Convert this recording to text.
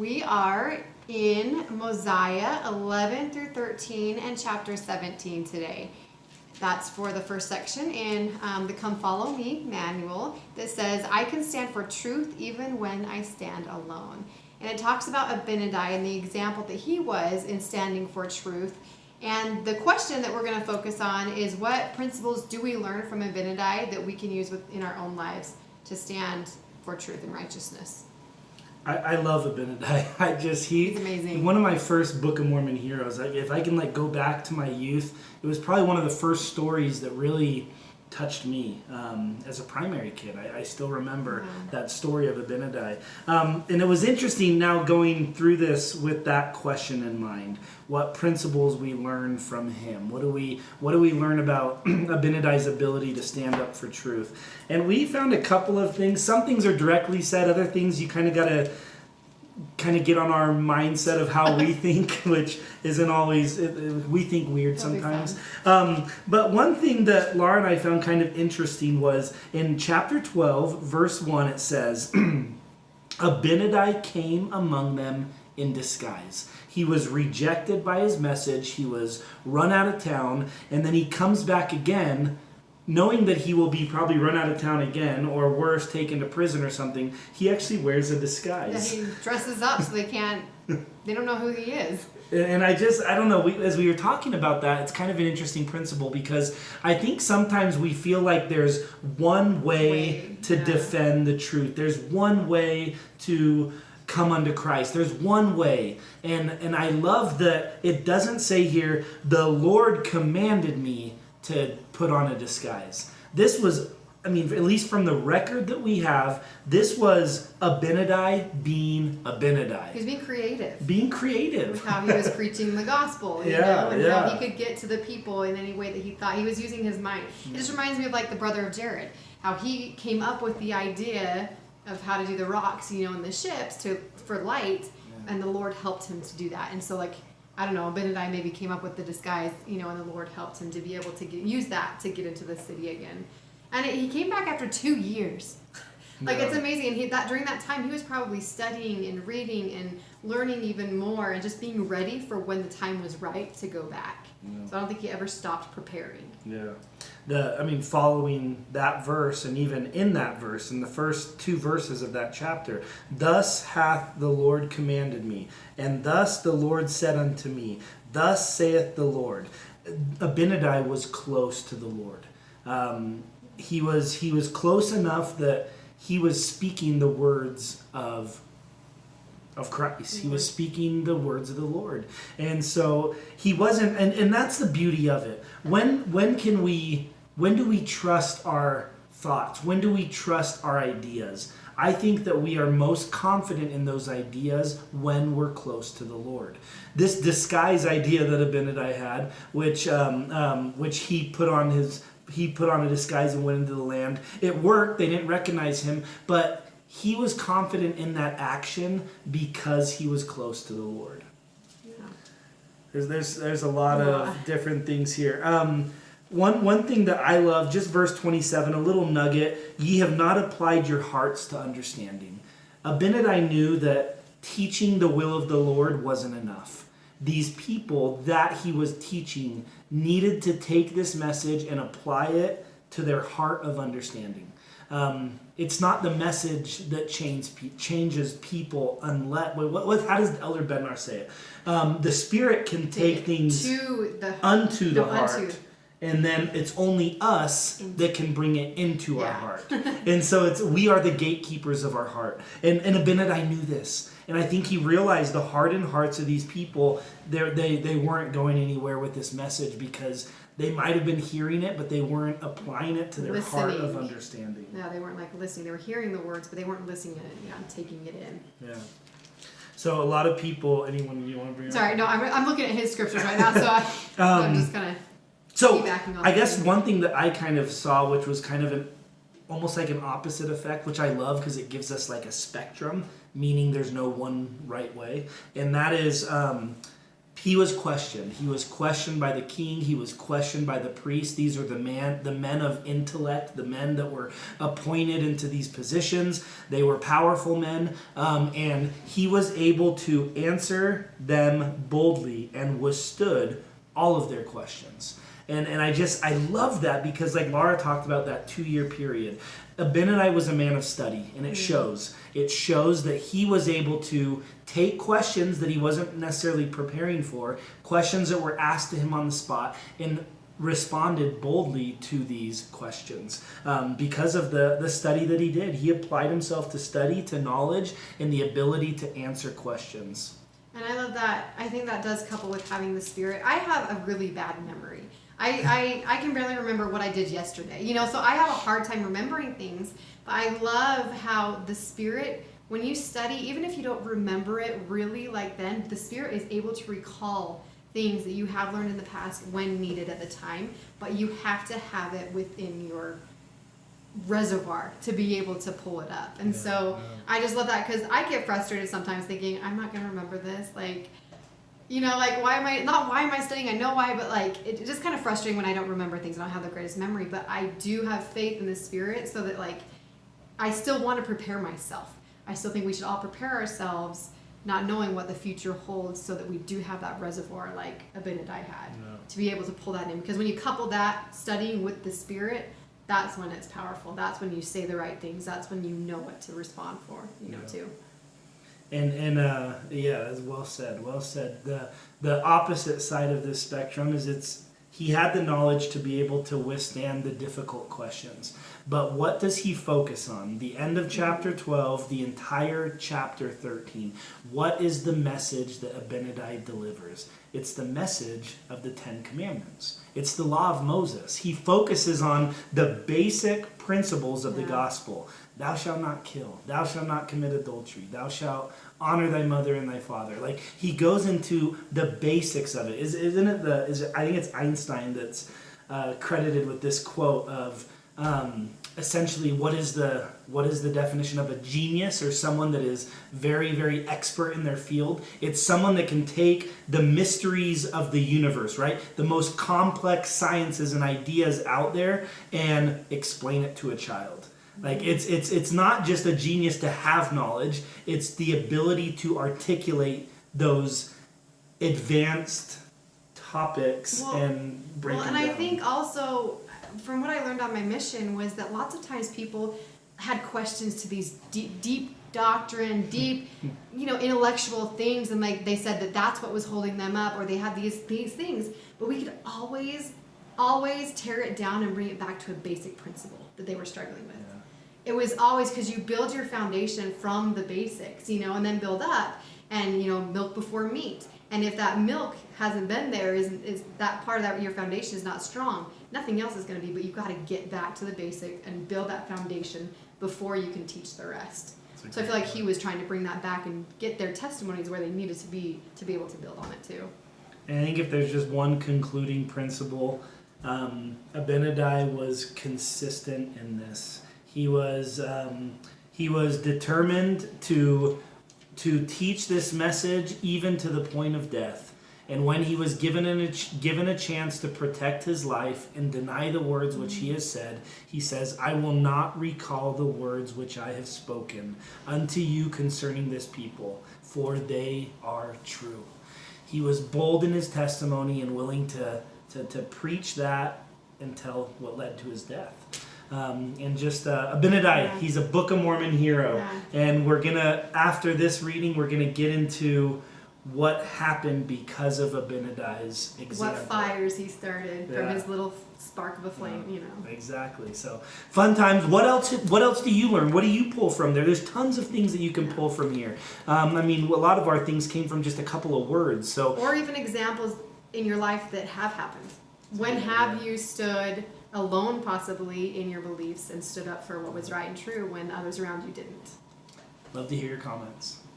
We are in Mosiah 11 through 13 and chapter 17 today. That's for the first section in the Come Follow Me manual that says, I can stand for truth even when I stand alone. And it talks about Abinadi and the example that he was in standing for truth. And the question that we're going to focus on is, what principles do we learn from Abinadi that we can use in our own lives to stand for truth and righteousness? I love Abinadi. He's amazing. One of my first Book of Mormon heroes. If I can go back to my youth, it was probably one of the first stories that really touched me as a primary kid. I still remember that story of Abinadi. And it was interesting now going through this with that question in mind. What principles we learn from him? What do we learn about Abinadi's ability to stand up for truth? And we found a couple of things. Some things are directly said, other things you kind of got to get on our mindset of how we think, which isn't always, we think weird sometimes. But one thing that Laura and I found kind of interesting was in chapter 12, verse 1, it says, Abinadi came among them in disguise. He was rejected by his message. He was run out of town. And then he comes back again, knowing that he will be probably run out of town again, or worse, taken to prison or something. He actually wears a disguise. Yeah, he dresses up so they don't know who he is. And I don't know, as we were talking about that, it's kind of an interesting principle, because I think sometimes we feel like there's one way to defend the truth. There's one way to come unto Christ. There's one way. And I love that it doesn't say here, the Lord commanded me to put on a disguise. This was, at least from the record that we have, this was Abinadi being Abinadi. He was being creative. Being creative. With how he was preaching the gospel, you know, and how he could get to the people in any way that he thought. He was using his mind. It just reminds me of the brother of Jared, how he came up with the idea of how to do the rocks, in the ships for light, and the Lord helped him to do that. And so I don't know, Abinadi maybe came up with the disguise, and the Lord helped him to be able to use that to get into the city again. And he came back after 2 years. It's amazing. And during that time, he was probably studying and reading and learning even more and just being ready for when the time was right to go back. Yeah. So I don't think he ever stopped preparing. Yeah. Following that verse, and even in that verse, in the first 2 verses of that chapter, thus hath the Lord commanded me, and thus the Lord said unto me, thus saith the Lord. Abinadi was close to the Lord. He was close enough that he was speaking the words of Christ. He was speaking the words of the Lord. And so he wasn't, and that's the beauty of it. When do we trust our thoughts? When do we trust our ideas? I think that we are most confident in those ideas when we're close to the Lord. This disguise idea that Abinadi had, which he put on a disguise and went into the land. It worked. They didn't recognize him, but he was confident in that action because he was close to the Lord. Yeah. There's a lot of different things here. One thing that I love, just verse 27, a little nugget, ye have not applied your hearts to understanding. Abinadi knew that teaching the will of the Lord wasn't enough. These people that he was teaching needed to take this message and apply it to their heart of understanding. It's not the message that changes people unless... how does Elder Bednar say it? The Spirit can take things unto the heart. And then it's only us that can bring it into our heart. And so we are the gatekeepers of our heart. And Abinadi knew this. And I think he realized the hardened hearts of these people, they weren't going anywhere with this message because they might have been hearing it, but they weren't applying it to their heart of understanding. Yeah, they weren't listening. They were hearing the words, but they weren't listening to it, and taking it in. Yeah. So a lot of people, anyone you want to bring up? Sorry, no, I'm looking at his scriptures right now, so I'm just kind of... So I guess one thing that I kind of saw, which was kind of almost like an opposite effect, which I love because it gives us a spectrum, meaning there's no one right way. And that is he was questioned. He was questioned by the king. He was questioned by the priest. These are the men of intellect, the men that were appointed into these positions. They were powerful men, and he was able to answer them boldly and withstood all of their questions. And I love that, because like Laura talked about that 2-year period. Abinadi was a man of study, and it shows. It shows that he was able to take questions that he wasn't necessarily preparing for, questions that were asked to him on the spot, and responded boldly to these questions. Because of the study that he did. He applied himself to study, to knowledge, and the ability to answer questions. And I love that. I think that does couple with having the Spirit. I have a really bad memory. I can barely remember what I did yesterday, so I have a hard time remembering things, but I love how the Spirit, when you study, even if you don't remember it really like then, the Spirit is able to recall things that you have learned in the past when needed at the time, but you have to have it within your reservoir to be able to pull it up. And I just love that, because I get frustrated sometimes thinking, I'm not going to remember this, why am I studying? I know why, but it's just kind of frustrating when I don't remember things. I don't have the greatest memory, but I do have faith in the Spirit, so that I still want to prepare myself. I still think we should all prepare ourselves, not knowing what the future holds, so that we do have that reservoir like Abinadi had, to be able to pull that in. Because when you couple that studying with the Spirit, that's when it's powerful. That's when you say the right things. That's when you know what to respond for, too. And that's well said. Well said. The opposite side of this spectrum is he had the knowledge to be able to withstand the difficult questions. But what does he focus on? The end of chapter 12, the entire chapter 13. What is the message that Abinadi delivers? It's the message of the 10 Commandments. It's the law of Moses. He focuses on the basic principles of the gospel. Thou shalt not kill. Thou shalt not commit adultery. Thou shalt honor thy mother and thy father. He goes into the basics of it. Isn't it I think it's Einstein that's credited with this quote of essentially what is the definition of a genius, or someone that is very, very expert in their field? It's someone that can take the mysteries of the universe, right? The most complex sciences and ideas out there, and explain it to a child. It's not just a genius to have knowledge, it's the ability to articulate those advanced topics and break them down. And I think also, from what I learned on my mission, was that lots of times people had questions to these deep doctrine, deep, intellectual things, and they said that that's what was holding them up, or they had these things, but we could always tear it down and bring it back to a basic principle that they were struggling with. It was always, because you build your foundation from the basics, and then build up, and milk before meat. And if that milk hasn't been there, is that part of that your foundation is not strong, nothing else is going to be. But you've got to get back to the basic and build that foundation before you can teach the rest. So I feel like he was trying to bring that back and get their testimonies where they needed to be able to build on it too. And I think if there's just one concluding principle, Abinadi was consistent in this. He was determined to teach this message even to the point of death. And when he was given a chance to protect his life and deny the words which he has said, he says, I will not recall the words which I have spoken unto you concerning this people, for they are true. He was bold in his testimony and willing to preach that until what led to his death. Abinadi, he's a Book of Mormon hero. And after this reading, we're gonna get into what happened because of Abinadi's example. What fires he started from his little spark of a flame, Exactly. So fun times. What else do you learn? What do you pull from there? There's tons of things that you can pull from here. A lot of our things came from just a couple of words. Or even examples in your life that have happened. When have you stood alone possibly in your beliefs and stood up for what was right and true when others around you didn't? Love to hear your comments.